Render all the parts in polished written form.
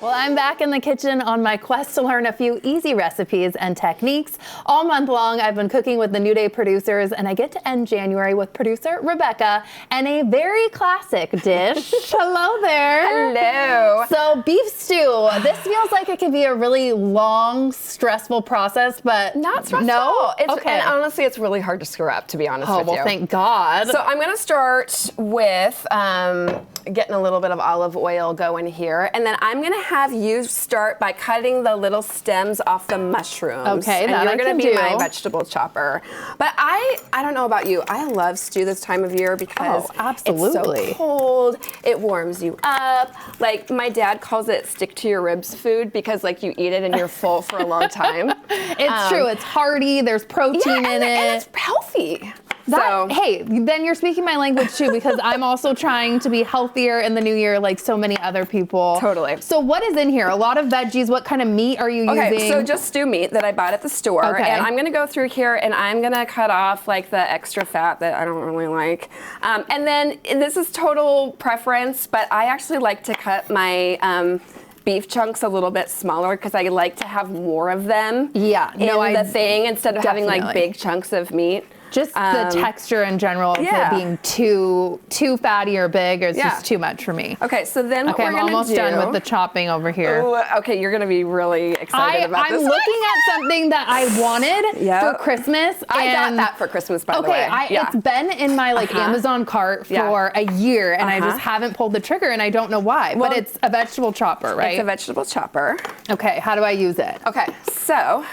Well, I'm back in the kitchen on my quest to learn a few easy recipes and techniques. All month long, I've been cooking with the New Day producers, and I get to end January with producer Rebecca and a very classic dish. Hello there. Hello. So beef stew. This feels like it could be a really long, stressful process, but not stressful. No? Okay. And honestly, it's really hard to screw up, to be honest with you. Oh, well, thank God. So I'm going to start with getting a little bit of olive oil going here, and then I'm going to have you start by cutting the little stems off the mushrooms. Okay, and that you're I going can to be do. my vegetable chopper. But I don't know about you. I love stew this time of year because absolutely. It's so cold. It warms you up. Like my dad calls it stick to your ribs food because like you eat it and you're full for a long time. It's true. It's hearty. There's protein in it. And it's healthy. Hey, then you're speaking my language too, because I'm also trying to be healthier in the new year like so many other people. Totally. So what is in here? A lot of veggies. What kind of meat are you using? Okay, so just stew meat that I bought at the store. Okay. And I'm gonna go through here and I'm gonna cut off like the extra fat that I don't really like. And then this is total preference, but I actually like to cut my beef chunks a little bit smaller because I like to have more of them in the thing instead of having like big chunks of meat. Just the texture in general of it being too fatty or big is just too much for me. Okay, so then what we're I'm gonna almost done with the chopping over here. Ooh, okay, you're gonna be really excited about this. I'm looking at something that I wanted for Christmas. I got that for Christmas, by the way. It's been in my Amazon cart for a year, and I just haven't pulled the trigger, and I don't know why. Well, but it's a vegetable chopper, right? It's a vegetable chopper. Okay, how do I use it? Okay, so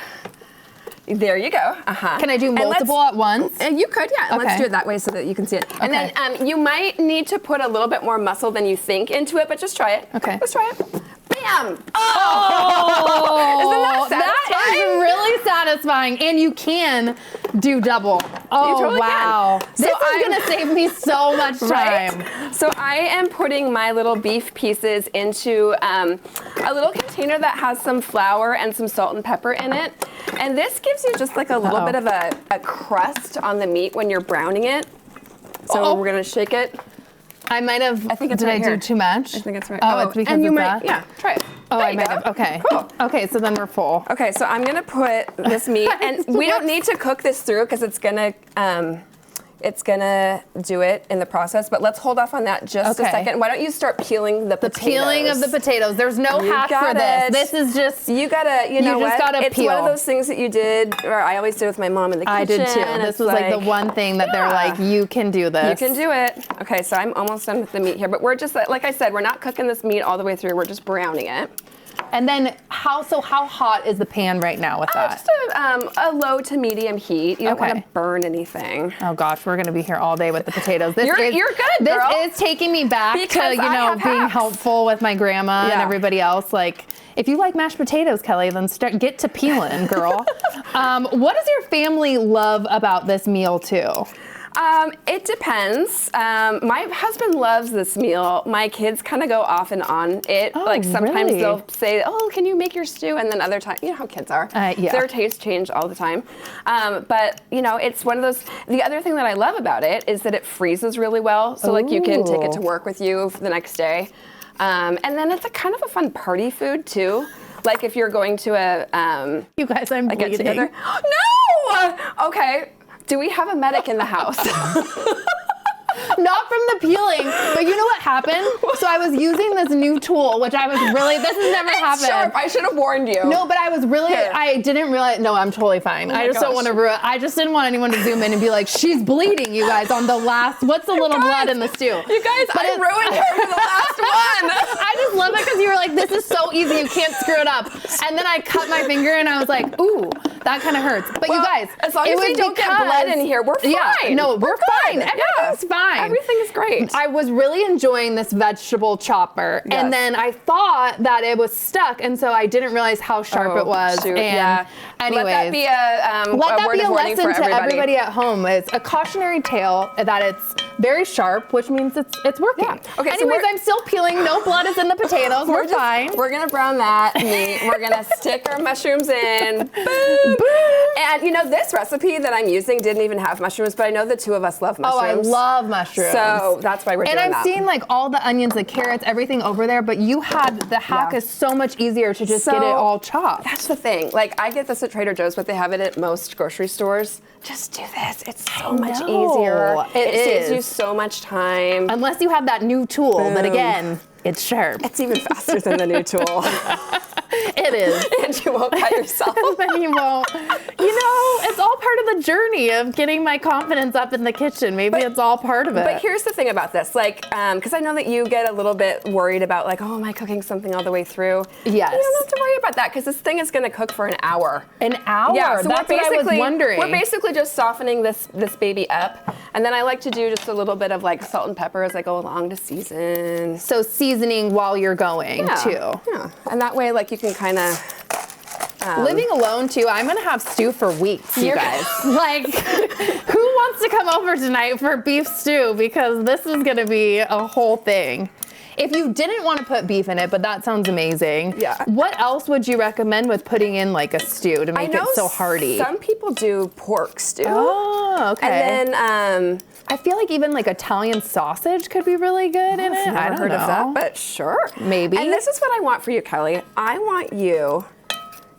there you go. Can I do multiple at once? You could, yeah. And let's do it that way so that you can see it. And then you might need to put a little bit more muscle than you think into it, but just try it. Okay. Let's try it. Bam! Oh! Isn't that satisfying? That is really satisfying, and you can do double. Oh, you totally wow. Can. This is going to save me so much time. Right? So I am putting my little beef pieces into a little container that has some flour and some salt and pepper in it. And this gives you just like a little bit of a crust on the meat when you're browning it. So we're going to shake it. I might have. I think it's did right I here. do too much? I think it's right. Oh, it's because and you of might, that? Yeah, try it. Oh, there I might have. Okay. Cool. Okay, so then we're full. Okay, so I'm gonna put this meat, and we don't need to cook this through because it's gonna do it in the process, but let's hold off on that just a second. Why don't you start peeling the potatoes? The peeling of the potatoes. There's no hack for this. This is just... You gotta, you know what? It's peel. one of those things that you did, or I always did with my mom in the kitchen. I did too. This was like the one thing that they're like, you can do this. You can do it. Okay, so I'm almost done with the meat here, but we're just, like I said, we're not cooking this meat all the way through. We're just browning it. And then how hot is the pan right now with that? Just a low to medium heat. You don't want to burn anything. Oh gosh, we're gonna be here all day with the potatoes. You're good, girl. This is taking me back to being helpful with my grandma and everybody else. Like, if you like mashed potatoes, Kelly, then get to peeling, girl. What does your family love about this meal too? It depends. My husband loves this meal. My kids kind of go off and on it. Oh, like sometimes really? they'll say, "Oh, can you make your stew?" And then other times, you know how kids are. Their tastes change all the time. But you know, it's one of those. The other thing that I love about it is that it freezes really well. So like you can take it to work with you for the next day. And then it's a kind of a fun party food too. Like if you're going to a you guys, I'm bleeding. Get together. No. Okay. Do we have a medic in the house? Not from the peeling, but you know what happened? So I was using this new tool, which I was really, this has never happened. Sharp. I should have warned you. No, but I was really, I didn't realize, no, I'm totally fine. I just don't want to ruin, I just didn't want anyone to zoom in and be like, she's bleeding, you guys, on the last, what's the little blood in the stew? You guys, I ruined her for the last one. I just love it because you were like, this is so easy, you can't screw it up. And then I cut my finger and I was like, ooh, that kind of hurts. But you guys, as long as we don't get blood in here, we're fine. Yeah, no, we're fine. Everything's fine. Everything is great. I was really enjoying this vegetable chopper, and then I thought that it was stuck, and so I didn't realize how sharp it was. Shoot, and anyways, let that be a lesson to everybody at home. It's a cautionary tale that it's very sharp, which means it's working. Yeah. Okay. Anyways, I'm still peeling. No blood is in the potatoes. We're fine. We're gonna brown that meat. We're gonna stick our mushrooms in. Boom. And you know, this recipe that I'm using didn't even have mushrooms, but I know the two of us love mushrooms. Oh, I love mushrooms. So that's why we're doing that. And I'm seeing like all the onions, the carrots, everything over there, but you had, the hack is so much easier to just get it all chopped. That's the thing. Like I get this at Trader Joe's, but they have it at most grocery stores. Just do this. It's so much easier. It saves you so much time. Unless you have that new tool, but again, it's sharp. It's even faster than the new tool. It is. And you won't cut yourself. Then you won't. You know, it's all part of the journey of getting my confidence up in the kitchen. Maybe it's all part of it. But here's the thing about this, like, because I know that you get a little bit worried about like, oh, am I cooking something all the way through? Yes. You don't have to worry about that because this thing is going to cook for an hour. An hour? Yeah, so that's what I was wondering. We're basically just softening this baby up. And then I like to do just a little bit of like salt and pepper as I go along to season. So seasoning while you're going too. Yeah, and that way like you can kind of... Living alone too, I'm gonna have stew for weeks, you guys. Like, who wants to come over tonight for beef stew? Because this is gonna be a whole thing. If you didn't want to put beef in it, but that sounds amazing. Yeah. What else would you recommend with putting in like a stew to make it so hearty? Some people do pork stew. Oh, okay. And then I feel like even like Italian sausage could be really good in it. I've never heard of that, but sure. Maybe. And this is what I want for you, Kelly. I want you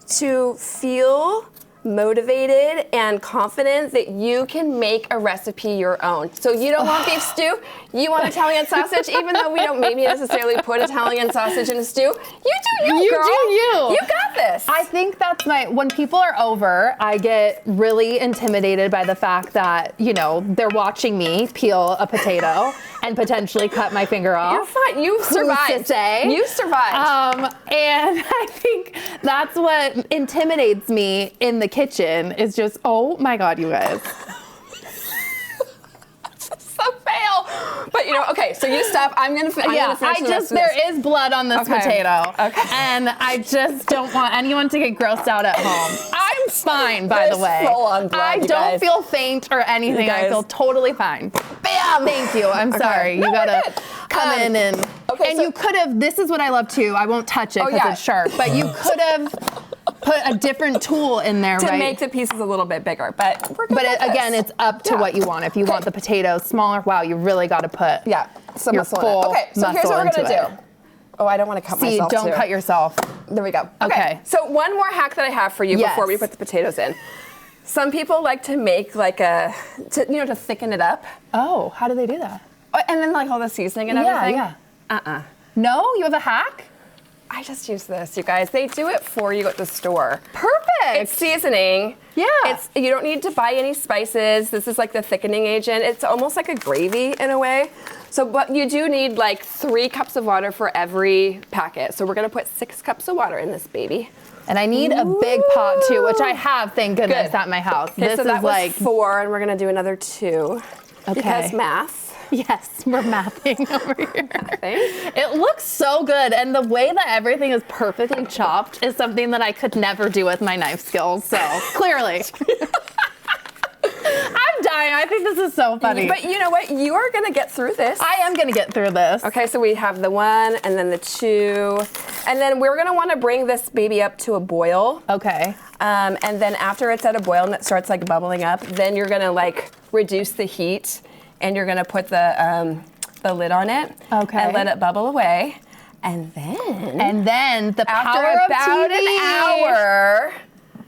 to feel motivated and confident that you can make a recipe your own. So you don't want beef stew, you want Italian sausage, even though we don't maybe necessarily put Italian sausage in a stew. You do you, girl. You do you. You got this. I think that's when people are over, I get really intimidated by the fact that, you know, they're watching me peel a potato and potentially cut my finger off. You're fine. You survived. Who's to say? You survived. And I think that's what intimidates me in the kitchen is just, oh my God, you guys. So fail. But you know, okay, so you stop. I'm gonna finish the rest of there is blood on this potato. Okay. And I just don't want anyone to get grossed out at home. I'm fine, by the way. Full-on blood, I don't feel faint or anything. I feel totally fine. Bam! Thank you. I'm sorry. You gotta come in and you could have, this is what I love too. I won't touch it because it's sharp, but you could have put a different tool in there, to make the pieces a little bit bigger, but we're good. But again, it's up to what you want. If you want the potatoes smaller, wow, you really got to put some your muscle full in it. Okay, so here's what we're gonna do. Oh, I don't want to cut myself don't too. cut yourself. There we go. Okay. So one more hack that I have for you before we put the potatoes in. Some people like to make like to thicken it up. Oh, how do they do that? And then like all the seasoning and everything. Yeah. No, you have a hack? I just use this, you guys. They do it for you at the store. Perfect. It's seasoning. Yeah. You don't need to buy any spices. This is like the thickening agent. It's almost like a gravy in a way. So, but you do need like 3 cups of water for every packet. So we're gonna put 6 cups of water in this baby. And I need a big pot too, which I have, thank goodness, at my house. Okay, so that was 4, and we're gonna do another 2. Okay. Because math. Yes, we're mathing over here. It looks so good, and the way that everything is perfectly chopped is something that I could never do with my knife skills, so clearly. I'm dying. I think this is so funny. But you know what? You are going to get through this. I am going to get through this. Okay, so we have the 1 and then the 2. And then we're going to want to bring this baby up to a boil. Okay. And then after it's at a boil and it starts like bubbling up, then you're going to like reduce the heat and you're going to put the lid on it. Okay. And let it bubble away. And then the power of about TV. An hour.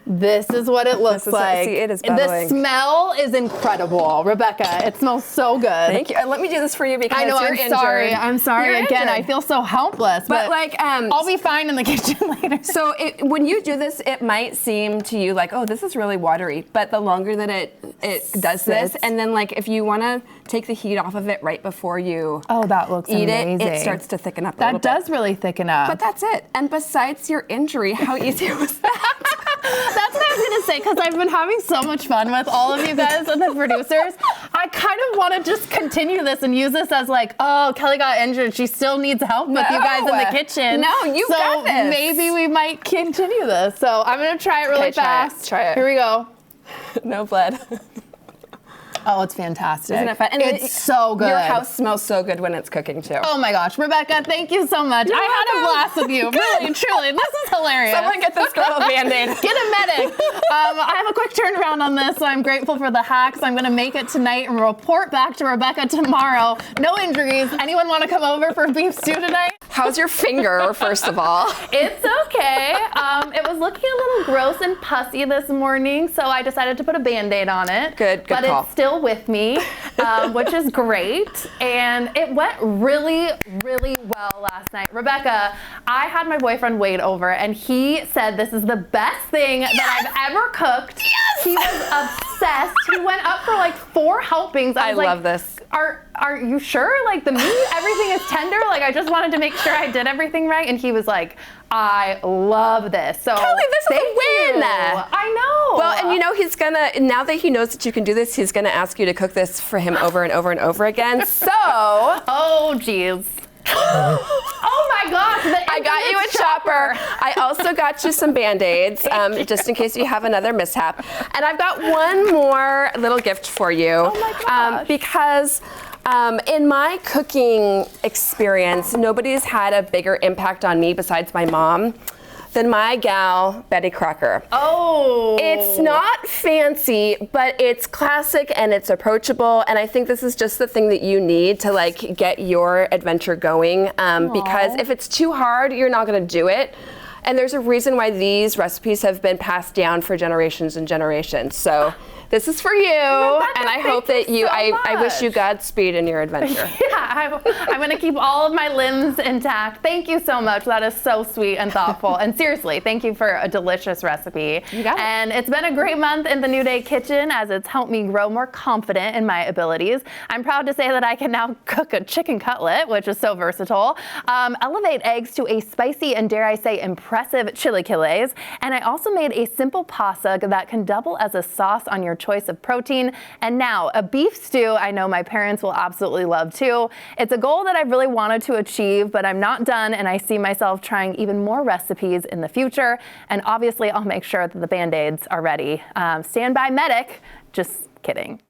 This is what it looks like. See, it is bubbling. The smell is incredible, Rebecca. It smells so good. Thank you. And let me do this for you because you're injured. I'm sorry. You're again, injured. I feel so helpless. But like, I'll be fine in the kitchen later. So when you do this, it might seem to you like, oh, this is really watery. But the longer that it does this, and then like if you want to take the heat off of it right before you that looks eat amazing. it starts to thicken up a little bit. That does really thicken up. But that's it. And besides your injury, how easy was that? That's what I was going to say, because I've been having so much fun with all of you guys and the producers. I kind of want to just continue this and use this as like, oh, Kelly got injured. She still needs help with you guys in the kitchen. No, you got this. So maybe we might continue this. So I'm going to try it really fast. Try it. Here we go. No blood. Oh, it's fantastic. Isn't it fun? And it's so good. Your house smells so good when it's cooking too. Oh my gosh, Rebecca, thank you so much. I had a blast with you. Really, truly. This is hilarious. Someone get this girl a Band-Aid. Get a medic. I have a quick turnaround on this, so I'm grateful for the hacks. I'm going to make it tonight and report back to Rebecca tomorrow. No injuries. Anyone want to come over for beef stew tonight? How's your finger, first of all? It's okay. It was looking a little gross and pussy this morning, so I decided to put a Band-Aid on it. Good but call. It's still with me, which is great. And it went really, really well last night. Rebecca, I had my boyfriend Wade over, and he said this is the best thing that I've ever cooked. Yes! He was obsessed. He went up for like 4 helpings. I love this. Are you sure? Like the meat, everything is tender? Like I just wanted to make sure I did everything right. And he was like, I love this. So Kelly, this is a win. I know. Well, and you know, he's gonna, now that he knows that you can do this, he's gonna ask you to cook this for him over and over and over again. So. Oh, geez. Oh my gosh, I got you a chopper. I also got you some Band-Aids, just in case you have another mishap. And I've got one more little gift for you. Oh my gosh. Because in my cooking experience, nobody's had a bigger impact on me besides my mom than my gal, Betty Crocker. Oh. It's not fancy, but it's classic and it's approachable. And I think this is just the thing that you need to like get your adventure going. Because if it's too hard, you're not gonna do it. And there's a reason why these recipes have been passed down for generations and generations. So this is for you, Rebecca, and I hope that you, I wish you Godspeed in your adventure. Yeah, I'm gonna keep all of my limbs intact. Thank you so much. That is so sweet and thoughtful. And seriously, thank you for a delicious recipe. You got it. And it's been a great month in the New Day kitchen as it's helped me grow more confident in my abilities. I'm proud to say that I can now cook a chicken cutlet, which is so versatile, elevate eggs to a spicy and dare I say impressive chilaquiles. And I also made a simple pasta that can double as a sauce on your choice of protein. And now a beef stew I know my parents will absolutely love too. It's a goal that I've really wanted to achieve, but I'm not done and I see myself trying even more recipes in the future. And obviously I'll make sure that the Band-Aids are ready. Stand by medic, just kidding.